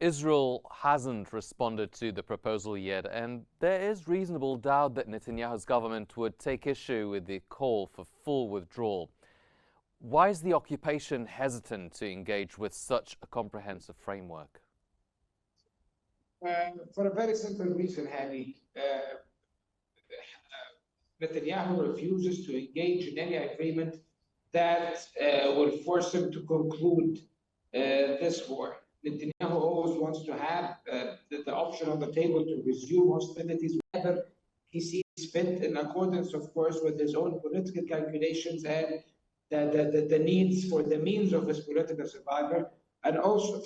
Israel hasn't responded to the proposal yet, and there is reasonable doubt that Netanyahu's government would take issue with the call for full withdrawal. Why is the occupation hesitant to engage with such a comprehensive framework? For a very simple reason, Hani. Netanyahu refuses to engage in any agreement that will force him to conclude this war. Netanyahu always wants to have the option on the table to resume hostilities whenever he sees fit, in accordance, of course, with his own political calculations and the needs for the means of his political survival, and also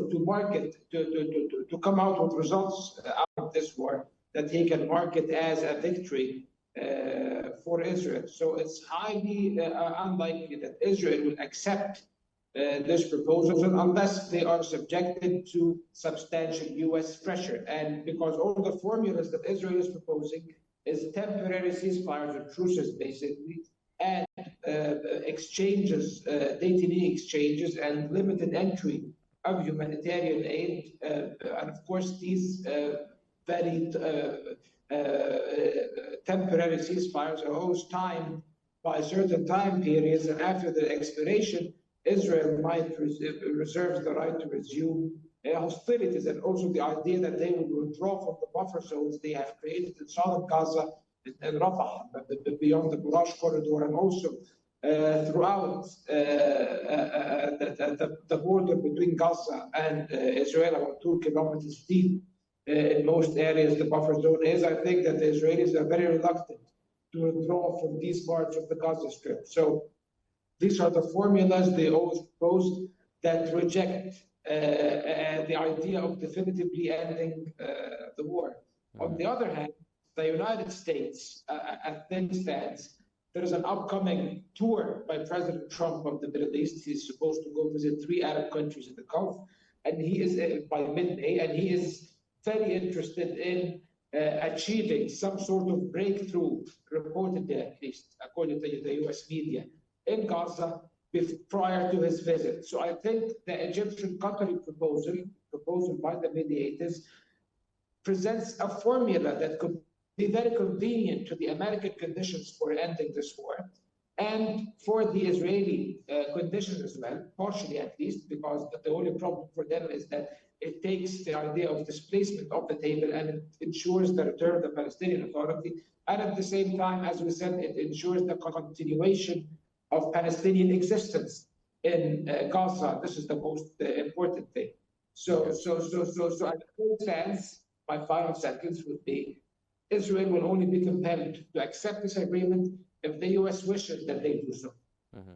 to market, to come out with results out of this war that he can market as a victory for Israel. So it's highly unlikely that Israel will accept this proposal unless they are subjected to substantial U.S. pressure. And because all the formulas that Israel is proposing is temporary ceasefires or truces, basically, and exchanges, day-to-day exchanges, and limited entry of humanitarian aid. And of course, these very temporary ceasefires are always timed by certain time periods, and after the expiration, Israel might reserve the right to resume hostilities, and also the idea that they will withdraw from the buffer zones they have created in southern Gaza and Rafah, beyond the Barrage corridor, and also throughout the border between Gaza and Israel, about 2 kilometers deep. In most areas, the buffer zone is. I think that the Israelis are very reluctant to withdraw from these parts of the Gaza Strip. So these are the formulas they always propose that reject the idea of definitively ending the war. On the other hand, the United States, as things stands, there is an upcoming tour by President Trump of the Middle East. He's supposed to go visit 3 Arab countries in the Gulf, and he is by mid-May, and he is very interested in achieving some sort of breakthrough, reportedly at least, according to the U.S. media, in Gaza prior to his visit. So I think the Egyptian-Qatari proposal by the mediators presents a formula that could be very convenient to the American conditions for ending this war, and for the Israeli conditions as well, partially at least, because the only problem for them is that it takes the idea of displacement off the table, and it ensures the return of the Palestinian Authority. And at the same time, as we said, it ensures the continuation of Palestinian existence in Gaza. This is the most important thing. So at the first glance, my final sentence would be, Israel will only be compelled to accept this agreement if the U.S. wishes that they do so. Mm-hmm.